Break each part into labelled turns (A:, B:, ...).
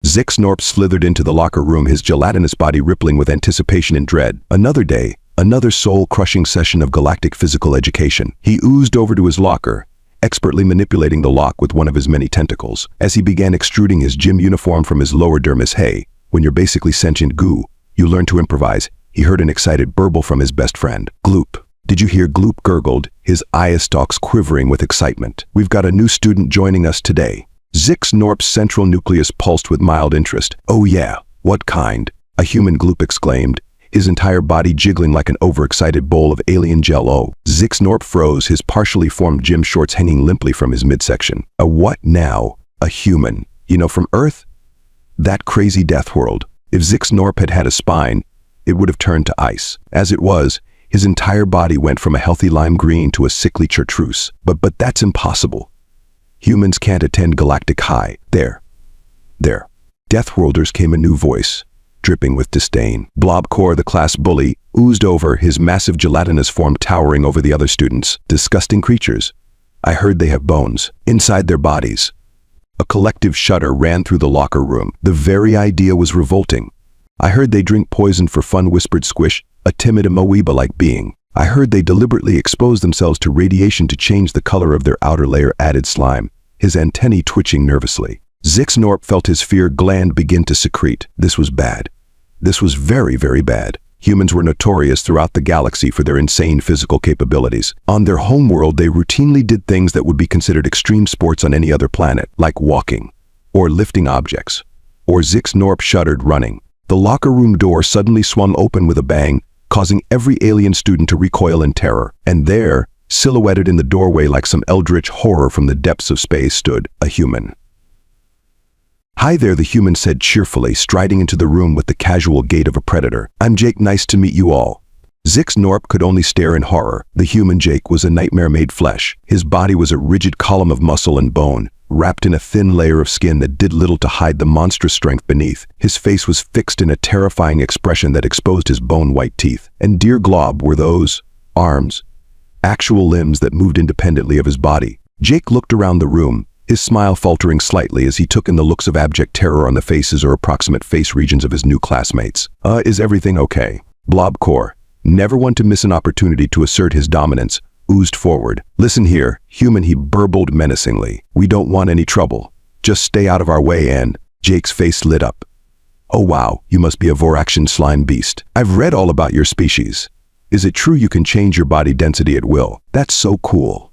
A: Zixnorp slithered into the locker room, his gelatinous body rippling with anticipation and dread. Another day, another soul-crushing session of galactic physical education. He oozed over to his locker, expertly manipulating the lock with one of his many tentacles. As he began extruding his gym uniform from his lower dermis, hey, when you're basically sentient goo, you learn to improvise, he heard an excited burble from his best friend. Gloop. Did you hear? Gloop gurgled, his eye stalks quivering with excitement. We've got a new student joining us today. Zixnorp's central nucleus pulsed with mild interest. Oh yeah, what kind? A human, Gloop exclaimed, his entire body jiggling like an overexcited bowl of alien jello. Zixnorp froze, his partially formed gym shorts hanging limply from his midsection. A what now? A human. You know, from Earth? That crazy Deathworld. If Zixnorp had had a spine, it would have turned to ice. As it was, his entire body went from a healthy lime green to a sickly chartreuse. But that's impossible. Humans can't attend galactic high. There. Deathworlders, came a new voice, dripping with disdain. Blobcore, the class bully, oozed over, his massive gelatinous form towering over the other students. Disgusting creatures. I heard they have bones inside their bodies. A collective shudder ran through the locker room. The very idea was revolting. I heard they drink poison for fun, whispered Squish, a timid amoeba-like being. I heard they deliberately expose themselves to radiation to change the color of their outer layer, added Slime, his antennae twitching nervously. Zixnorp felt his fear gland begin to secrete. This was bad. This was very, very bad. Humans were notorious throughout the galaxy for their insane physical capabilities. On their homeworld, they routinely did things that would be considered extreme sports on any other planet, like walking, or lifting objects. Or Zixnorp shuddered, running. The locker room door suddenly swung open with a bang, causing every alien student to recoil in terror. And there, silhouetted in the doorway like some eldritch horror from the depths of space, stood a human. Hi there, the human said cheerfully, striding into the room with the casual gait of a predator. I'm Jake, nice to meet you all. Zixnorp could only stare in horror. The human Jake was a nightmare made flesh. His body was a rigid column of muscle and bone, wrapped in a thin layer of skin that did little to hide the monstrous strength beneath. His face was fixed in a terrifying expression that exposed his bone-white teeth. And dear Glob, were those arms, actual limbs that moved independently of his body. Jake looked around the room, his smile faltering slightly as he took in the looks of abject terror on the faces or approximate face regions of his new classmates. Is everything okay? Blobcore, never one to miss an opportunity to assert his dominance, oozed forward. Listen here, human, he burbled menacingly. We don't want any trouble. Just stay out of our way. And Jake's face lit up. Oh wow, you must be a Voraction slime beast. I've read all about your species. Is it true you can change your body density at will? That's so cool.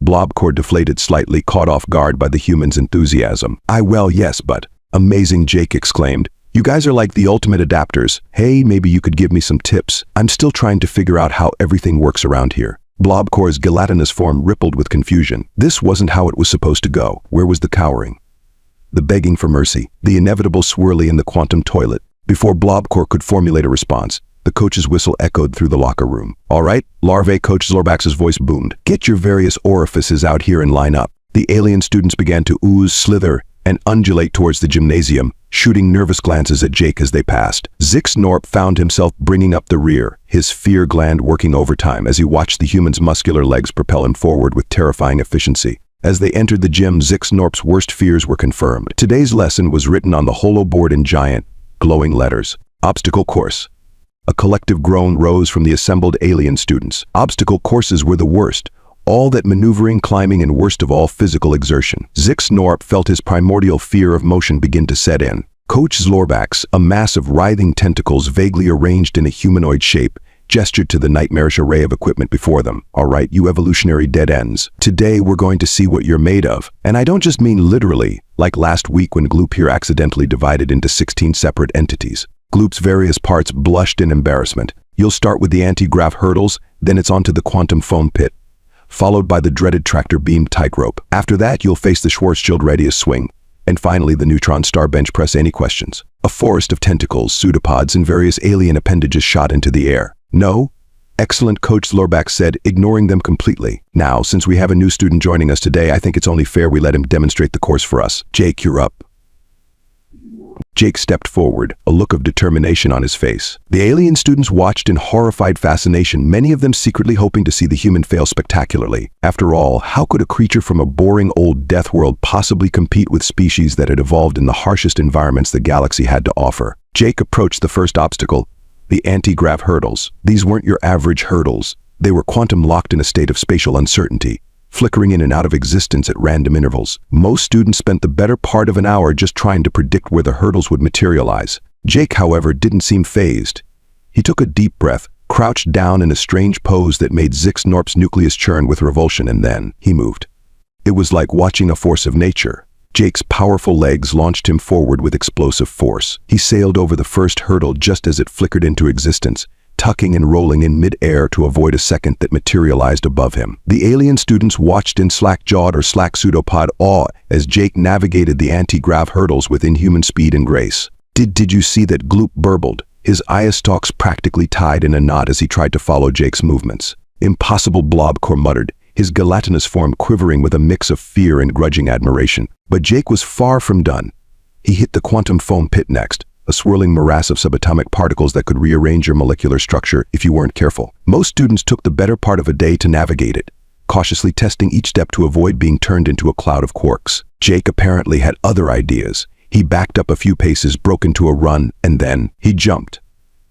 A: Blobcore deflated slightly, caught off guard by the human's enthusiasm. Well, yes, but amazing, Jake exclaimed. You guys are like the ultimate adapters. Hey, maybe you could give me some tips. I'm still trying to figure out how everything works around here. Blobcore's gelatinous form rippled with confusion. This wasn't how it was supposed to go. Where was the cowering? The begging for mercy? The inevitable swirly in the quantum toilet? Before Blobcore could formulate a response, the coach's whistle echoed through the locker room. All right, Larvae, Coach Zorbax's voice boomed. Get your various orifices out here and line up. The alien students began to ooze, slither, and undulate towards the gymnasium, shooting nervous glances at Jake as they passed. Zixnorp found himself bringing up the rear, his fear gland working overtime as he watched the human's muscular legs propel him forward with terrifying efficiency. As they entered the gym, Zixnorp's worst fears were confirmed. Today's lesson was written on the holo board in giant, glowing letters. Obstacle course. A collective groan rose from the assembled alien students. Obstacle courses were the worst. All that maneuvering, climbing, and worst of all, physical exertion. Zixnorp felt his primordial fear of motion begin to set in. Coach Zorbax, a mass of writhing tentacles vaguely arranged in a humanoid shape, gestured to the nightmarish array of equipment before them. All right, you evolutionary dead ends. Today we're going to see what you're made of. And I don't just mean literally, like last week when Gloop here accidentally divided into 16 separate entities. Gloop's various parts blushed in embarrassment. You'll start with the anti-grav hurdles, then it's onto the quantum foam pit, followed by the dreaded tractor beam tightrope. After that, you'll face the Schwarzschild radius swing, and finally the neutron star bench press. Any questions? A forest of tentacles, pseudopods, and various alien appendages shot into the air. No? Excellent, Coach Zorbax said, ignoring them completely. Now, since we have a new student joining us today, I think it's only fair we let him demonstrate the course for us. Jake, you're up. Jake stepped forward, a look of determination on his face. The alien students watched in horrified fascination, many of them secretly hoping to see the human fail spectacularly. After all, how could a creature from a boring old death world possibly compete with species that had evolved in the harshest environments the galaxy had to offer? Jake approached the first obstacle, the anti-grav hurdles. These weren't your average hurdles. They were quantum-locked in a state of spatial uncertainty, flickering in and out of existence at random intervals. Most students spent the better part of an hour just trying to predict where the hurdles would materialize. Jake, however, didn't seem fazed. He took a deep breath, crouched down in a strange pose that made Zixnorp's nucleus churn with revulsion, and then he moved. It was like watching a force of nature. Jake's powerful legs launched him forward with explosive force. He sailed over the first hurdle just as it flickered into existence, tucking and rolling in mid-air to avoid a second that materialized above him. The alien students watched in slack-jawed or slack pseudopod awe as Jake navigated the anti-grav hurdles with inhuman speed and grace. Did you see that?" Gloop burbled, his eye stalks practically tied in a knot as he tried to follow Jake's movements. "Impossible," Blobcore muttered, his gelatinous form quivering with a mix of fear and grudging admiration. But Jake was far from done. He hit the quantum foam pit next, a swirling morass of subatomic particles that could rearrange your molecular structure if you weren't careful. Most students took the better part of a day to navigate it, cautiously testing each step to avoid being turned into a cloud of quarks. Jake apparently had other ideas. He backed up a few paces, broke into a run, and then he jumped.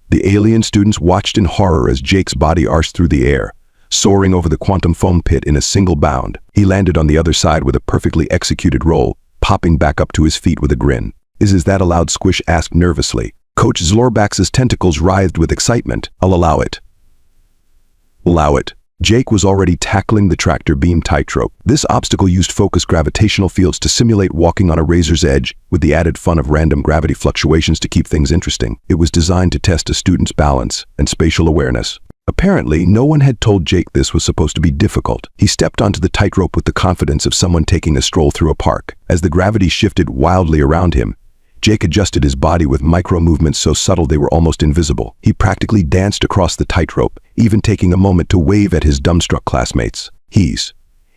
A: The alien students watched in horror as Jake's body arched through the air, soaring over the quantum foam pit in a single bound. He landed on the other side with a perfectly executed roll, popping back up to his feet with a grin. Is that allowed?" Squish asked nervously. Coach Zlorbax's tentacles writhed with excitement. "I'll allow it." "Allow it." Jake was already tackling the tractor beam tightrope. This obstacle used focused gravitational fields to simulate walking on a razor's edge, with the added fun of random gravity fluctuations to keep things interesting. It was designed to test a student's balance and spatial awareness. Apparently, no one had told Jake this was supposed to be difficult. He stepped onto the tightrope with the confidence of someone taking a stroll through a park. As the gravity shifted wildly around him, Jake adjusted his body with micro-movements so subtle they were almost invisible. He practically danced across the tightrope, even taking a moment to wave at his dumbstruck classmates. He's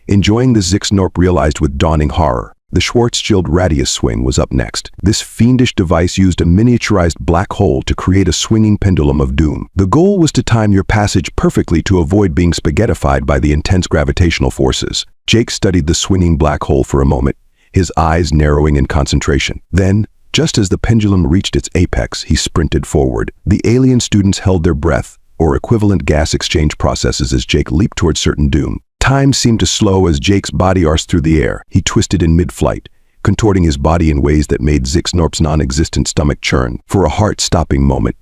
A: enjoying the Zixnorp realized with dawning horror. The Schwarzschild radius swing was up next. This fiendish device used a miniaturized black hole to create a swinging pendulum of doom. The goal was to time your passage perfectly to avoid being spaghettified by the intense gravitational forces. Jake studied the swinging black hole for a moment, his eyes narrowing in concentration. Then, just as the pendulum reached its apex, he sprinted forward. The alien students held their breath, or equivalent gas exchange processes, as Jake leaped toward certain doom. Time seemed to slow as Jake's body arched through the air. He twisted in mid-flight, contorting his body in ways that made Zixnorp's non-existent stomach churn. For a heart-stopping moment,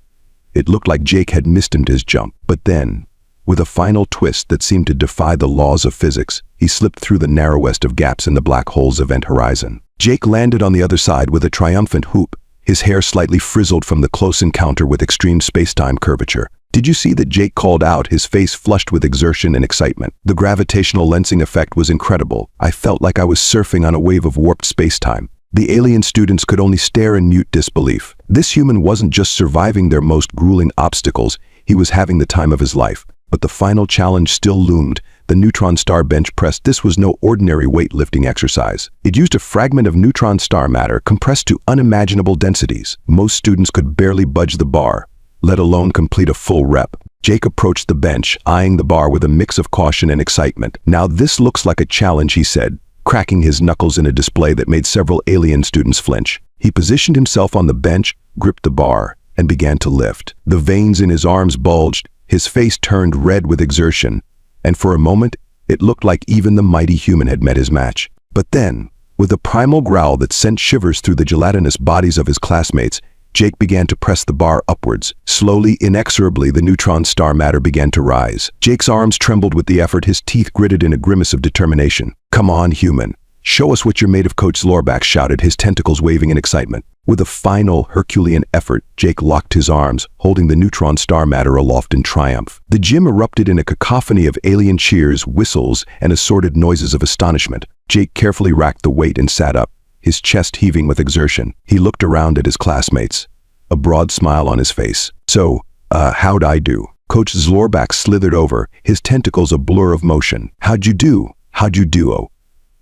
A: it looked like Jake had mistimed his jump. But then, with a final twist that seemed to defy the laws of physics, he slipped through the narrowest of gaps in the black hole's event horizon. Jake landed on the other side with a triumphant whoop, his hair slightly frizzled from the close encounter with extreme space-time curvature. Did you see that? Jake called out, his face flushed with exertion and excitement. The gravitational lensing effect was incredible. I felt like I was surfing on a wave of warped space-time. The alien students could only stare in mute disbelief. This human wasn't just surviving their most grueling obstacles, he was having the time of his life. But the final challenge still loomed, the neutron star bench press. This was no ordinary weightlifting exercise. It used a fragment of neutron star matter compressed to unimaginable densities. Most students could barely budge the bar, let alone complete a full rep. Jake approached the bench, eyeing the bar with a mix of caution and excitement. "Now this looks like a challenge," he said, cracking his knuckles in a display that made several alien students flinch. He positioned himself on the bench, gripped the bar, and began to lift. The veins in his arms bulged, his face turned red with exertion, and for a moment, it looked like even the mighty human had met his match. But then, with a primal growl that sent shivers through the gelatinous bodies of his classmates, Jake began to press the bar upwards. Slowly, inexorably, the neutron star matter began to rise. Jake's arms trembled with the effort, his teeth gritted in a grimace of determination. "Come on, human. Show us what you're made of," Coach Zlorbax shouted, his tentacles waving in excitement. With a final Herculean effort, Jake locked his arms, holding the neutron star matter aloft in triumph. The gym erupted in a cacophony of alien cheers, whistles, and assorted noises of astonishment. Jake carefully racked the weight and sat up, his chest heaving with exertion. He looked around at his classmates, a broad smile on his face. "So, how'd I do?" Coach Zlorbax slithered over, his tentacles a blur of motion. How'd you do? How'd you do, oh?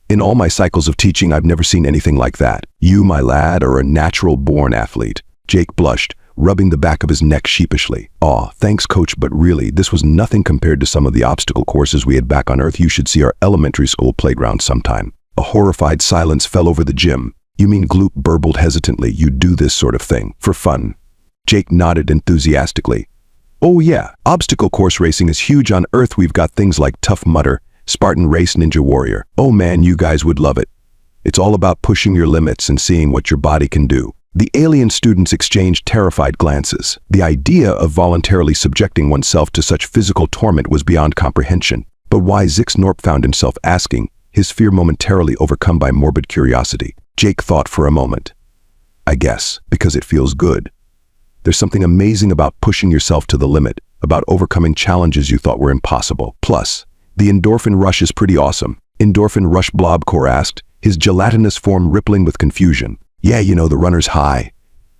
A: In all my cycles of teaching, I've never seen anything like that. You, my lad, are a natural-born athlete." Jake blushed, rubbing the back of his neck sheepishly. "Aw, thanks, coach, but really, this was nothing compared to some of the obstacle courses we had back on Earth. You should see our elementary school playground sometime." A horrified silence fell over the gym. "You mean," Gloop burbled hesitantly, "you do this sort of thing for fun?" Jake nodded enthusiastically. "Oh yeah, obstacle course racing is huge on Earth. We've got things like Tough Mudder, Spartan Race, Ninja Warrior. Oh man, you guys would love it. It's all about pushing your limits and seeing what your body can do." The alien students exchanged terrified glances. The idea of voluntarily subjecting oneself to such physical torment was beyond comprehension. But why? Zixnorp found himself asking, his fear momentarily overcome by morbid curiosity. Jake thought for a moment. "I guess, because it feels good. There's something amazing about pushing yourself to the limit, about overcoming challenges you thought were impossible. Plus, the endorphin rush is pretty awesome." "Endorphin rush?" Blobcore asked, his gelatinous form rippling with confusion. "Yeah, you know, the runner's high.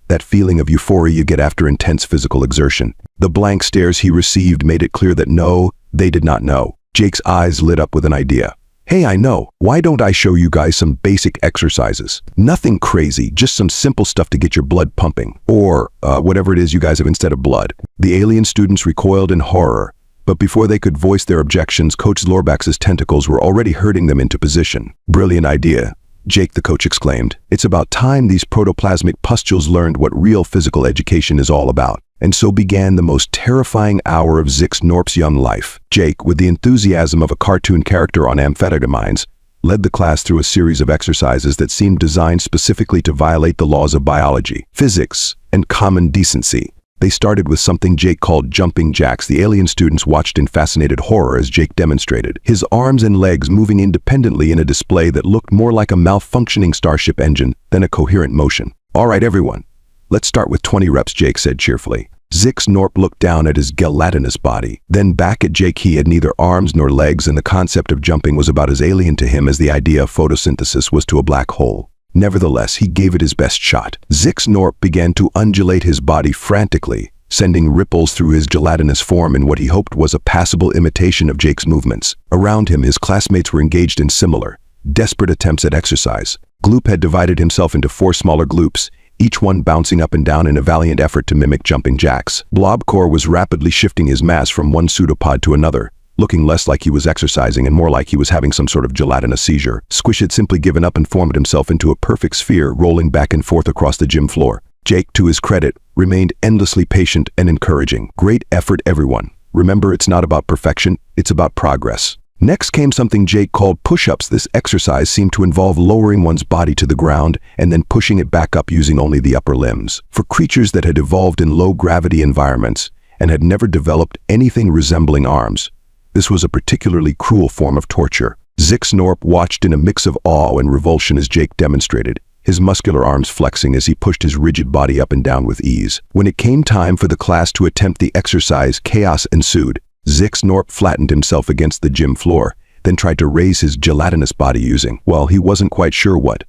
A: That feeling of euphoria you get after intense physical exertion." The blank stares he received made it clear that no, they did not know. Jake's eyes lit up with an idea. "Hey, I know. Why don't I show you guys some basic exercises? Nothing crazy, just some simple stuff to get your blood pumping. Or, whatever it is you guys have instead of blood." The alien students recoiled in horror. But before they could voice their objections, Coach Lorbax's tentacles were already herding them into position. "Brilliant idea," Jake the coach exclaimed. "It's about time these protoplasmic pustules learned what real physical education is all about." And so began the most terrifying hour of Zixnorp's young life. Jake, with the enthusiasm of a cartoon character on amphetamines, led the class through a series of exercises that seemed designed specifically to violate the laws of biology, physics, and common decency. They started with something Jake called jumping jacks. The alien students watched in fascinated horror as Jake demonstrated, his arms and legs moving independently in a display that looked more like a malfunctioning starship engine than a coherent motion. "All right, everyone. Let's start with 20 reps, Jake said cheerfully. Zixnorp looked down at his gelatinous body, then back at Jake. He had neither arms nor legs, and the concept of jumping was about as alien to him as the idea of photosynthesis was to a black hole. Nevertheless, he gave it his best shot. Zixnorp began to undulate his body frantically, sending ripples through his gelatinous form in what he hoped was a passable imitation of Jake's movements. Around him, his classmates were engaged in similar, desperate attempts at exercise. Gloop had divided himself into 4 smaller gloops, each one bouncing up and down in a valiant effort to mimic jumping jacks. Blobcore was rapidly shifting his mass from one pseudopod to another, looking less like he was exercising and more like he was having some sort of gelatinous seizure. Squish had simply given up and formed himself into a perfect sphere, rolling back and forth across the gym floor. Jake, to his credit, remained endlessly patient and encouraging. "Great effort, everyone. Remember, it's not about perfection, it's about progress." Next came something Jake called push-ups. This exercise seemed to involve lowering one's body to the ground and then pushing it back up using only the upper limbs. For creatures that had evolved in low-gravity environments and had never developed anything resembling arms, this was a particularly cruel form of torture. Zixnorp watched in a mix of awe and revulsion as Jake demonstrated, his muscular arms flexing as he pushed his rigid body up and down with ease. When it came time for the class to attempt the exercise, chaos ensued. Zixnorp flattened himself against the gym floor, then tried to raise his gelatinous body using, well, he wasn't quite sure what.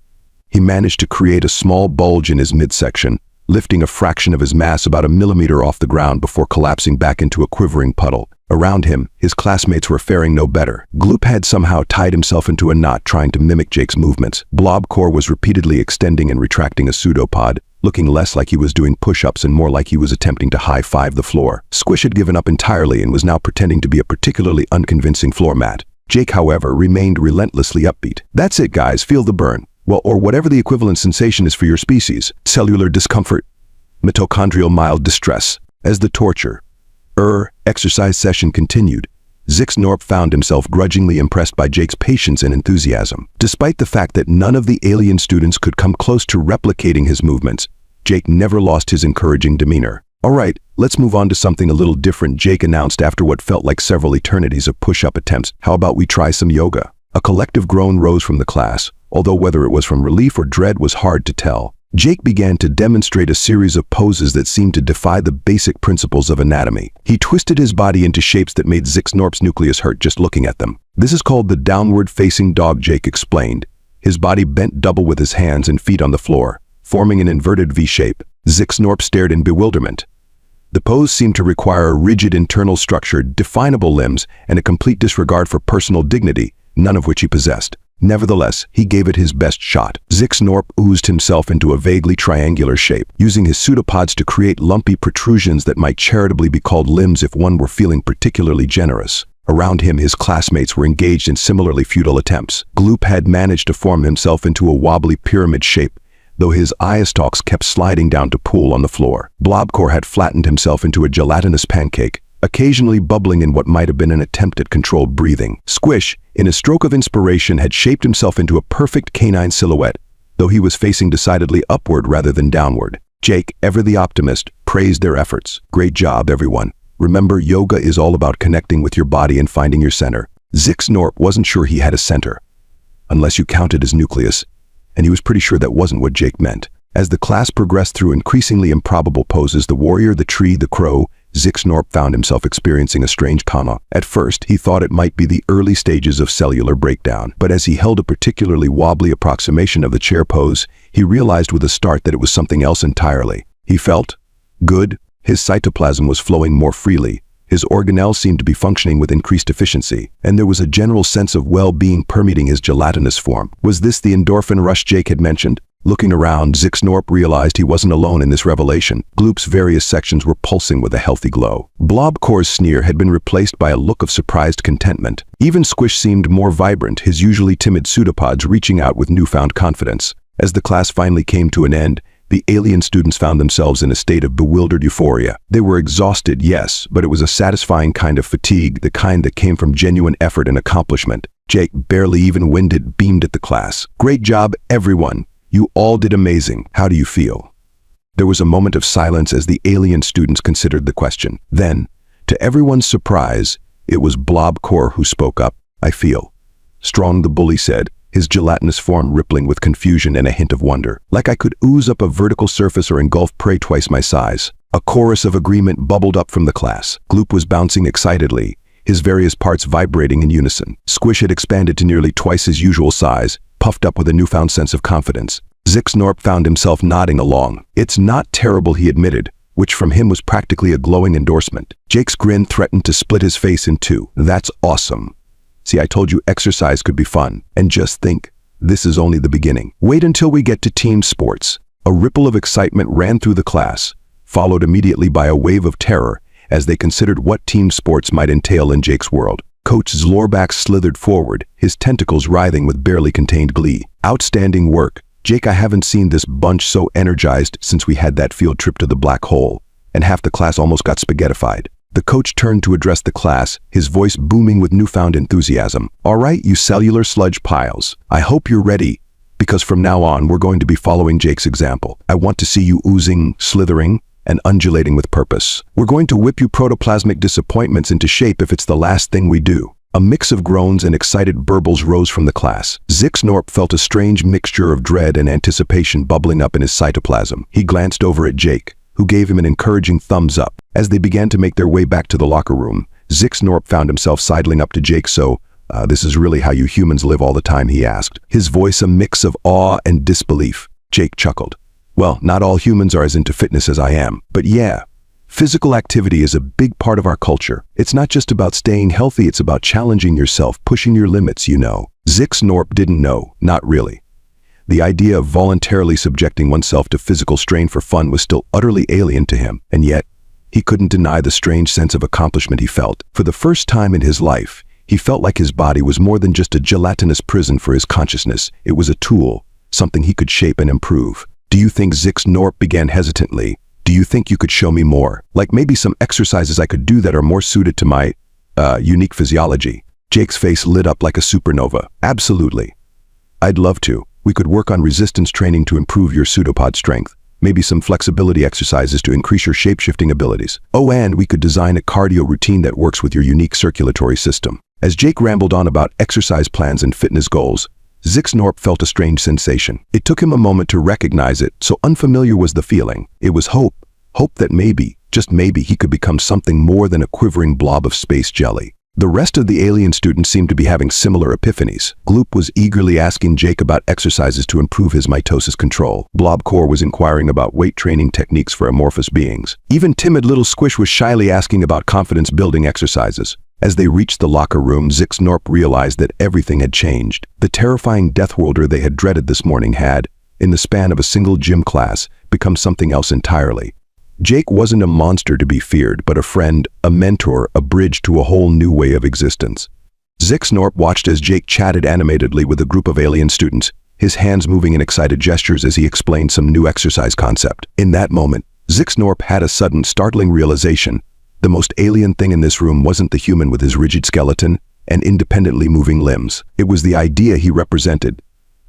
A: He managed to create a small bulge in his midsection, lifting a fraction of his mass about a millimeter off the ground before collapsing back into a quivering puddle. Around him, his classmates were faring no better. Gloop had somehow tied himself into a knot trying to mimic Jake's movements. Blobcore was repeatedly extending and retracting a pseudopod, looking less like he was doing push-ups and more like he was attempting to high-five the floor. Squish had given up entirely and was now pretending to be a particularly unconvincing floor mat. Jake, however, remained relentlessly upbeat. "That's it, guys, feel the burn. Well, or whatever the equivalent sensation is for your species. Cellular discomfort, mitochondrial mild distress." As the torture, exercise session continued, Zixnorp found himself grudgingly impressed by Jake's patience and enthusiasm. Despite the fact that none of the alien students could come close to replicating his movements, Jake never lost his encouraging demeanor. "All right, let's move on to something a little different," Jake announced after what felt like several eternities of push-up attempts. "How about we try some yoga?" A collective groan rose from the class, although whether it was from relief or dread was hard to tell. Jake began to demonstrate a series of poses that seemed to defy the basic principles of anatomy. He twisted his body into shapes that made Zixnorp's nucleus hurt just looking at them. "This is called the downward-facing dog," Jake explained. His body bent double with his hands and feet on the floor, forming an inverted V-shape. Zixnorp stared in bewilderment. The pose seemed to require a rigid internal structure, definable limbs, and a complete disregard for personal dignity, none of which he possessed. Nevertheless, he gave it his best shot. Zixnorp oozed himself into a vaguely triangular shape, using his pseudopods to create lumpy protrusions that might charitably be called limbs if one were feeling particularly generous. Around him, his classmates were engaged in similarly futile attempts. Gloop had managed to form himself into a wobbly pyramid shape, though his eye stalks kept sliding down to pool on the floor. Blobcore had flattened himself into a gelatinous pancake, occasionally bubbling in what might have been an attempt at controlled breathing. Squish, in a stroke of inspiration, had shaped himself into a perfect canine silhouette, though he was facing decidedly upward rather than downward. Jake, ever the optimist, praised their efforts. "Great job, everyone. Remember, yoga is all about connecting with your body and finding your center." Zixnorp wasn't sure he had a center, unless you counted his nucleus, and he was pretty sure that wasn't what Jake meant. As the class progressed through increasingly improbable poses, the warrior, the tree, the crow, Zixnorp found himself experiencing a strange coma. At first, he thought it might be the early stages of cellular breakdown, but as he held a particularly wobbly approximation of the chair pose, he realized with a start that it was something else entirely. He felt good. His cytoplasm was flowing more freely. His organelles seemed to be functioning with increased efficiency, and there was a general sense of well-being permeating his gelatinous form. Was this the endorphin rush Jake had mentioned? Looking around, Zixnorp realized he wasn't alone in this revelation. Gloop's various sections were pulsing with a healthy glow. Blobcore's sneer had been replaced by a look of surprised contentment. Even Squish seemed more vibrant, his usually timid pseudopods reaching out with newfound confidence. As the class finally came to an end, the alien students found themselves in a state of bewildered euphoria. They were exhausted, yes, but it was a satisfying kind of fatigue, the kind that came from genuine effort and accomplishment. Jake, barely even winded, beamed at the class. "Great job, everyone. You all did amazing. How do you feel?" There was a moment of silence as the alien students considered the question. Then, to everyone's surprise, it was Blobcore who spoke up. "I feel strong," the bully said, his gelatinous form rippling with confusion and a hint of wonder. "Like I could ooze up a vertical surface or engulf prey twice my size." A chorus of agreement bubbled up from the class. Gloop was bouncing excitedly, his various parts vibrating in unison. Squish had expanded to nearly twice his usual size, puffed up with a newfound sense of confidence. Zixnorp found himself nodding along. "It's not terrible," he admitted, which from him was practically a glowing endorsement. Jake's grin threatened to split his face in two. "That's awesome. See, I told you exercise could be fun. And just think, this is only the beginning. Wait until we get to team sports." A ripple of excitement ran through the class, followed immediately by a wave of terror as they considered what team sports might entail in Jake's world. Coach Zlorback slithered forward, his tentacles writhing with barely contained glee. "Outstanding work. Jake, I haven't seen this bunch so energized since we had that field trip to the black hole," and half the class almost got spaghettified. The coach turned to address the class, his voice booming with newfound enthusiasm. "All right, you cellular sludge piles. I hope you're ready, because from now on we're going to be following Jake's example. I want to see you oozing, slithering, and undulating with purpose. We're going to whip you protoplasmic disappointments into shape if it's the last thing we do." A mix of groans and excited burbles rose from the class. Zixnorp felt a strange mixture of dread and anticipation bubbling up in his cytoplasm. He glanced over at Jake, who gave him an encouraging thumbs up. As they began to make their way back to the locker room, Zixnorp found himself sidling up to Jake. "So, this is really how you humans live all the time?" he asked, his voice a mix of awe and disbelief. Jake chuckled. "Well, not all humans are as into fitness as I am, but yeah, physical activity is a big part of our culture. It's not just about staying healthy, it's about challenging yourself, pushing your limits, you know." Zixnorp didn't know, not really. The idea of voluntarily subjecting oneself to physical strain for fun was still utterly alien to him, and yet, he couldn't deny the strange sense of accomplishment he felt. For the first time in his life, he felt like his body was more than just a gelatinous prison for his consciousness. It was a tool, something he could shape and improve. "Do you think," Zixnorp began hesitantly, "do you think you could show me more? Like maybe some exercises I could do that are more suited to my, unique physiology?" Jake's face lit up like a supernova. "Absolutely. I'd love to. We could work on resistance training to improve your pseudopod strength. Maybe some flexibility exercises to increase your shape-shifting abilities. Oh, and we could design a cardio routine that works with your unique circulatory system." As Jake rambled on about exercise plans and fitness goals, Zixnorp felt a strange sensation. It took him a moment to recognize it, so unfamiliar was the feeling. It was hope. Hope that maybe, just maybe, he could become something more than a quivering blob of space jelly. The rest of the alien students seemed to be having similar epiphanies. Gloop was eagerly asking Jake about exercises to improve his mitosis control. Blobcore was inquiring about weight training techniques for amorphous beings. Even timid little Squish was shyly asking about confidence-building exercises. As they reached the locker room, Zixnorp realized that everything had changed. The terrifying Deathworlder they had dreaded this morning had, in the span of a single gym class, become something else entirely. Jake wasn't a monster to be feared, but a friend, a mentor, a bridge to a whole new way of existence. Zixnorp watched as Jake chatted animatedly with a group of alien students, his hands moving in excited gestures as he explained some new exercise concept. In that moment, Zixnorp had a sudden, startling realization. The most alien thing in this room wasn't the human with his rigid skeleton and independently moving limbs. It was the idea he represented,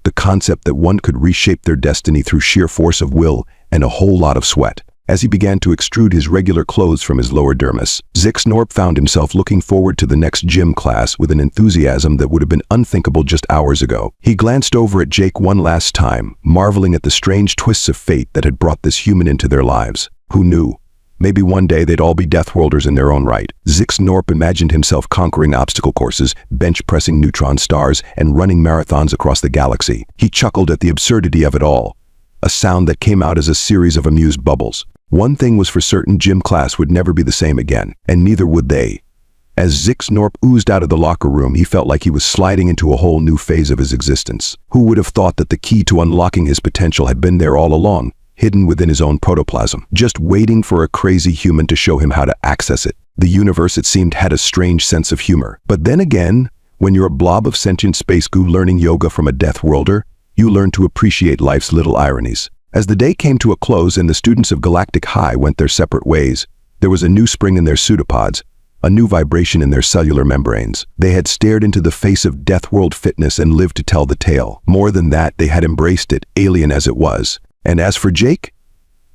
A: the concept that one could reshape their destiny through sheer force of will and a whole lot of sweat. As he began to extrude his regular clothes from his lower dermis, Zixnorp found himself looking forward to the next gym class with an enthusiasm that would have been unthinkable just hours ago. He glanced over at Jake one last time, marveling at the strange twists of fate that had brought this human into their lives. Who knew? Maybe one day they'd all be Deathworlders in their own right. Zixnorp imagined himself conquering obstacle courses, bench-pressing neutron stars, and running marathons across the galaxy. He chuckled at the absurdity of it all, a sound that came out as a series of amused bubbles. One thing was for certain: gym class would never be the same again, and neither would they. As Zixnorp oozed out of the locker room, he felt like he was sliding into a whole new phase of his existence. Who would have thought that the key to unlocking his potential had been there all along, hidden within his own protoplasm, just waiting for a crazy human to show him how to access it? The universe, it seemed, had a strange sense of humor. But then again, when you're a blob of sentient space goo learning yoga from a Deathworlder, you learn to appreciate life's little ironies. As the day came to a close and the students of Galactic High went their separate ways, there was a new spring in their pseudopods, a new vibration in their cellular membranes. They had stared into the face of Deathworld fitness and lived to tell the tale. More than that, they had embraced it, alien as it was. And as for Jake,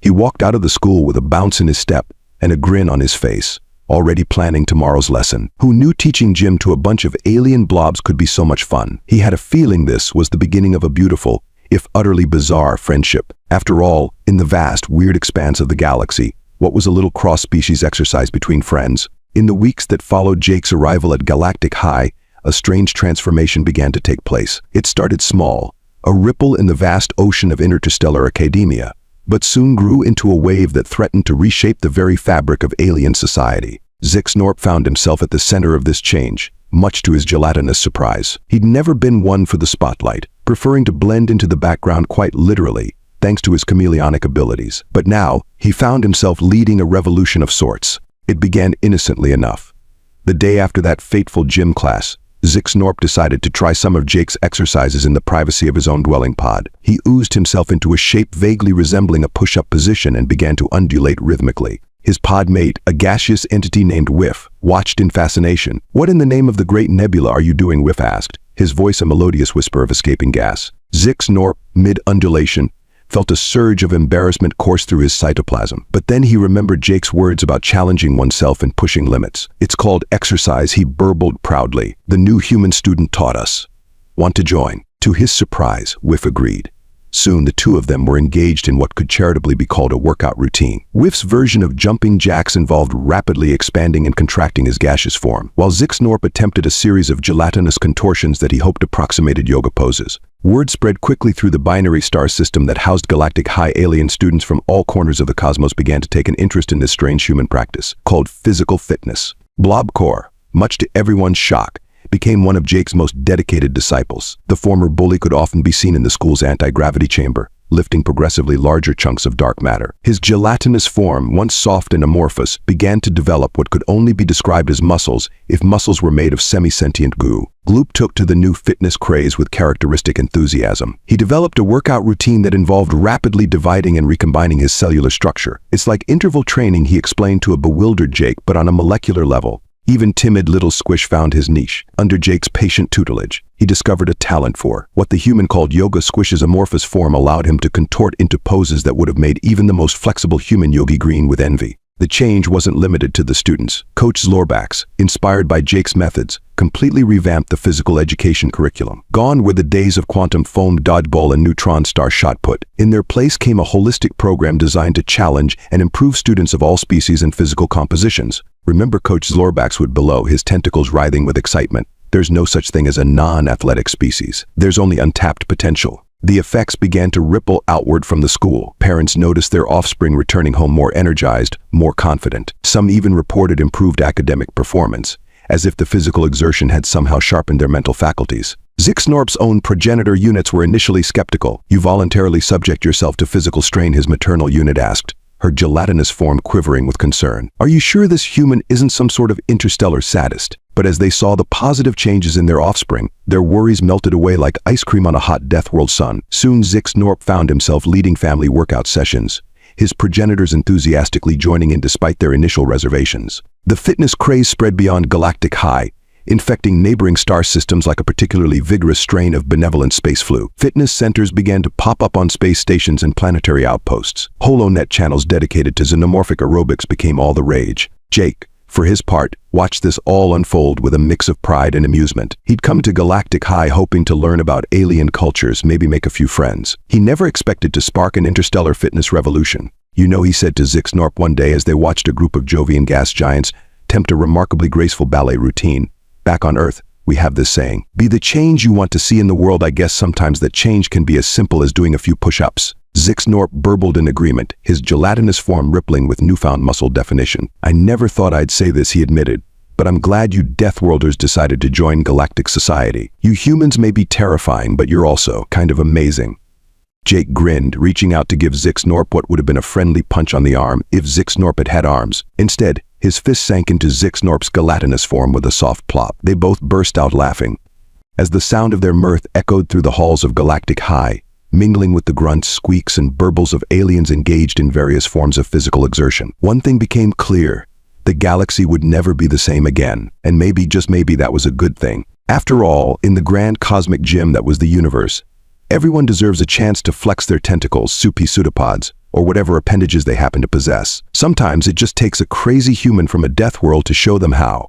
A: he walked out of the school with a bounce in his step and a grin on his face, already planning tomorrow's lesson. Who knew teaching gym to a bunch of alien blobs could be so much fun? He had a feeling this was the beginning of a beautiful, if utterly bizarre, friendship. After all, in the vast, weird expanse of the galaxy, what was a little cross-species exercise between friends? In the weeks that followed Jake's arrival at Galactic High, a strange transformation began to take place. It started small, a ripple in the vast ocean of interstellar academia, but soon grew into a wave that threatened to reshape the very fabric of alien society. Zixnorp found himself at the center of this change, much to his gelatinous surprise. He'd never been one for the spotlight, preferring to blend into the background quite literally, thanks to his chameleonic abilities. But now, he found himself leading a revolution of sorts. It began innocently enough. The day after that fateful gym class, Zixnorp decided to try some of Jake's exercises in the privacy of his own dwelling pod. He oozed himself into a shape vaguely resembling a push-up position and began to undulate rhythmically. His pod mate, a gaseous entity named Whiff, watched in fascination. "What in the name of the great nebula are you doing?" Whiff asked, his voice a melodious whisper of escaping gas. Zixnorp, mid-undulation, felt a surge of embarrassment course through his cytoplasm. But then he remembered Jake's words about challenging oneself and pushing limits. "It's called exercise," he burbled proudly. "The new human student taught us. Want to join?" To his surprise, Whiff agreed. Soon the two of them were engaged in what could charitably be called a workout routine. Whiff's version of jumping jacks involved rapidly expanding and contracting his gaseous form, while Zixnorp attempted a series of gelatinous contortions that he hoped approximated yoga poses. Word spread quickly through the binary star system that housed Galactic High. Alien students from all corners of the cosmos began to take an interest in this strange human practice, called physical fitness. Blobcore, much to everyone's shock, became one of Jake's most dedicated disciples. The former bully could often be seen in the school's anti-gravity chamber, lifting progressively larger chunks of dark matter. His gelatinous form, once soft and amorphous, began to develop what could only be described as muscles if muscles were made of semi-sentient goo. Gloop took to the new fitness craze with characteristic enthusiasm. He developed a workout routine that involved rapidly dividing and recombining his cellular structure. "It's like interval training," he explained to a bewildered Jake, "but on a molecular level." Even timid little Squish found his niche. Under Jake's patient tutelage, he discovered a talent for what the human called yoga. Squish's amorphous form allowed him to contort into poses that would have made even the most flexible human yogi green with envy. The change wasn't limited to the students. Coach Zlorbax, inspired by Jake's methods, completely revamped the physical education curriculum. Gone were the days of quantum foam dodgeball and neutron star shot put. In their place came a holistic program designed to challenge and improve students of all species and physical compositions. Remember, Coach Zlorbax would bellow, his tentacles writhing with excitement. "There's no such thing as a non-athletic species. There's only untapped potential." The effects began to ripple outward from the school. Parents noticed their offspring returning home more energized, more confident. Some even reported improved academic performance. as if the physical exertion had somehow sharpened their mental faculties. Zixnorp's own progenitor units were initially skeptical. "You voluntarily subject yourself to physical strain," his maternal unit asked, her gelatinous form quivering with concern. "Are you sure this human isn't some sort of interstellar sadist?" But as they saw the positive changes in their offspring, their worries melted away like ice cream on a hot Deathworld sun. Soon Zixnorp found himself leading family workout sessions, his progenitors enthusiastically joining in despite their initial reservations. The fitness craze spread beyond Galactic High, infecting neighboring star systems like a particularly vigorous strain of benevolent space flu. Fitness centers began to pop up on space stations and planetary outposts. HoloNet channels dedicated to xenomorphic aerobics became all the rage. Jake, for his part, watched this all unfold with a mix of pride and amusement. He'd come to Galactic High hoping to learn about alien cultures, maybe make a few friends. He never expected to spark an interstellar fitness revolution. "You know," he said to Zixnorp one day as they watched a group of Jovian gas giants attempt a remarkably graceful ballet routine, "back on Earth, we have this saying, be the change you want to see in the world. I guess sometimes that change can be as simple as doing a few push-ups." Zixnorp burbled in agreement, his gelatinous form rippling with newfound muscle definition. "I never thought I'd say this," he admitted, "but I'm glad you Deathworlders decided to join galactic society. You humans may be terrifying, but you're also kind of amazing." Jake grinned, reaching out to give Zixnorp what would have been a friendly punch on the arm if Zixnorp had had arms. Instead, his fist sank into Zixnorp's gelatinous form with a soft plop. They both burst out laughing, as the sound of their mirth echoed through the halls of Galactic High, mingling with the grunts, squeaks, and burbles of aliens engaged in various forms of physical exertion. One thing became clear: the galaxy would never be the same again, and maybe, just maybe, that was a good thing. After all, in the grand cosmic gym that was the universe, everyone deserves a chance to flex their tentacles, soupy pseudopods, or whatever appendages they happen to possess. Sometimes it just takes a crazy human from a death world to show them how.